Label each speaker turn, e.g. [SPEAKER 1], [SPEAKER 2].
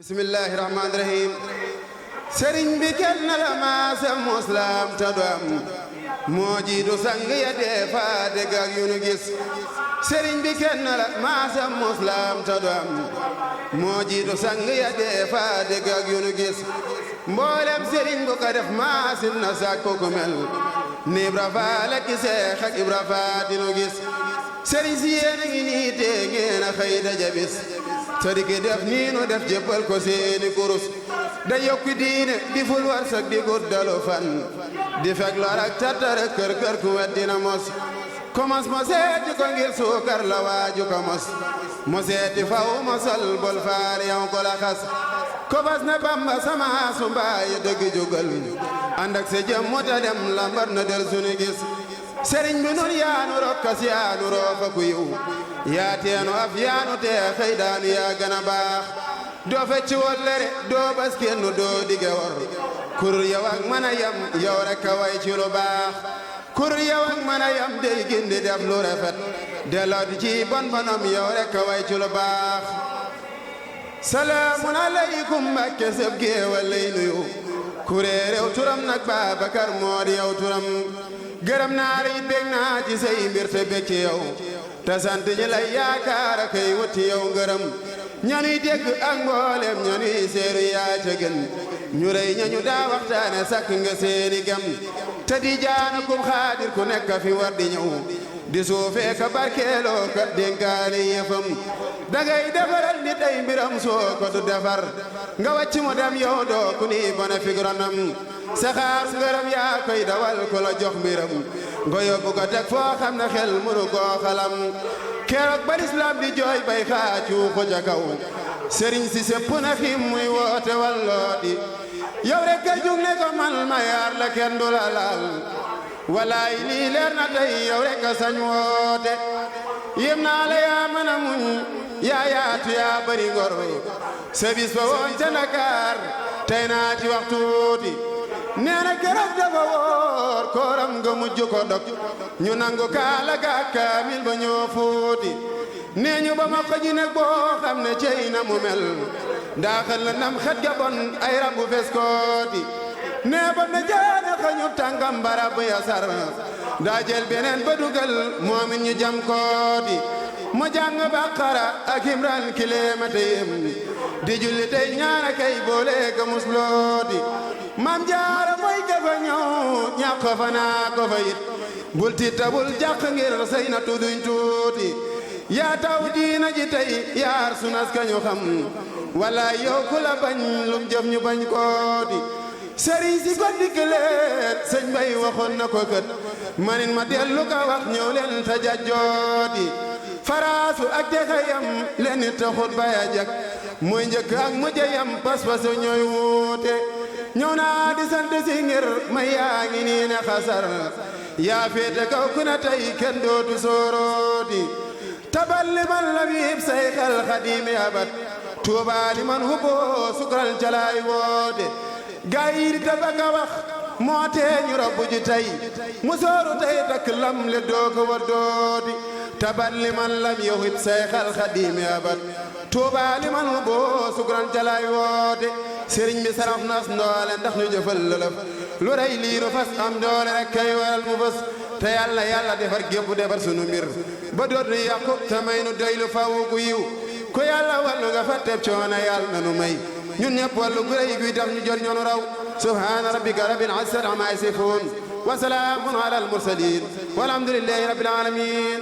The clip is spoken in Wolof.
[SPEAKER 1] bismillahi rahmaani rahim sëriñ bi kenn la maasam muslam ta du am moo jiitu sang ya dee fa dégg ak yu nu gis sëriñ bi kenn la maasam muslam ta du am moo jiitu sang ya dee fa dégg ak yu nu gis mboolem sëriñ bu ko def maasin na sàkku ku mel ni Ibra Faal ak Seex ak Ibra Faal di nu gis sëriñ si yéen a ngi nii te ngeen a xëy daja bis sëriñ ki def nii nu def jébbal ko seeni kurus da yokku diine di ful warsak di guddalu fan di fekk lor ak tattara kër kër ku wet dina mos komos moseeti ko ngir suukar la waaju ko mos moseeti faw mosal bol faal yow ko la xas kobas na Bamba sama su mbaayi dëgg jógal ànd ak sa jëm mota dem lambar na del sunu gis sëriñ bi nun yaanu rokkas yaanu roofa ku yiw yaa teenu af yaanu tee xëy daanu yaa gën a baax doo fecci wollere doo bas kenn doo dige wor kur yow ak mën a yam yow rek a way ci lu baax kur yow ak mën a yam dey gindi def lu rafet delloo di ci bon bonom yow rek a way ci lu baax salaamun aleykum Mbàkke sëb géewal lay nuyu kuree réew turam nag Babakar moo di yow turam gërëm naa la it bég naa ci say mbir te bég ci yow te sant ñi lay yaakaar a koy wuti yow ngërëm ñanuy dégg ak mboolem ñanuy seeru yaa ca gën ñu rëy ñañu daa waxtaane sakk nga seeni gam te di jaana kum xaadir ku nekk fi war di ñëw di suufee ka barkeeloo ka dénkaane yëfam dangay defaral nit ay mbiram soo ko du defar nga wàcc mu dem yow doo ku ni bona figronam saxaar ngërëm yaa koy dawal ko la jox mbiram nga yóbbu ko teg foo xam ne xel mënu koo xalam keroog ba lislaam di jooy bay xaacu ko ca kaw sëriñ si sépp na xim muy woote walloo di yow rek a jug ne ko man ma yaar la kenn du la laal walaay lii leer na tey yow rek a sañ woote yem naa la yaa mën a muñ yaa yaatu yaa bari ngor sebis ba woon ca Ndakaar tey naa ci waxtu tuuti nee na keroog dafa woor kooram nga mujj ko dog ñu nangu kaala ga kaamil ba ñoo fuuti nee ñu ba ma ko ji ne boo xam ne cey na mu mel daaxal la nam xet ga bon ay rabu fes kooti nee ba na jaane xañu tàngam barab ya sar daa jël beneen ba dugal moomin ñu jam kooti mu jàng Baqara ak Imran kileemate yem di julli tey ñaana kay boole ga muslooti mam jaara mooy ka fa ñëw ñàkk fa naa ko fa it bul titta bul jàq ngir say na tudduñ tuuti yaa taw diina ji tey yaar sunas ka ñu xam wala yow ku la bañ lum jëf ñu bañ kooti sëriñ si ko dikkaleen sëñ bay waxoon na ko kët manin ma dellu ka wax ñëw leen ta jajjooti faraasu ak texeyam leen it taxut baya jak mooy njëkk ak mujjeyam pas-pas ñooy wuute ñëw naa di sant si ngir may yaa ngi nii ne xasar yaa féete kaw ku ne tey kenn dootu soorooti tabal li man la wiib say xel xadiimi abat tuubaa li man hubboo sukral calaay woote gaa yi di tabaka wax moo tee ñu robbu ji tey mu sooru tey takk lam le doo ko war dooti tabal li man lam yoxit say xel xadiimi abat tuubaa li man hubboo sukral calaay woote sëriñ bi saraf nas ndoole ndax ñu jëfal lëlëf lu rey lii nu fas am doole rek kay waral mu fas te yàlla defar gépp defar sunu mbir ba dootu yàqu te may nu doylu faw gu yiw ku yàlla wallu nga fa teb coono yàlla na nu may ñun ñëpp wallu gu rëy guy tax ñu jot ñoonu raw subhaana rabbika rabbil izzati ammaa yasifuun wa salaamun alal mursaliin walhamdulillahi rabbil aalamiin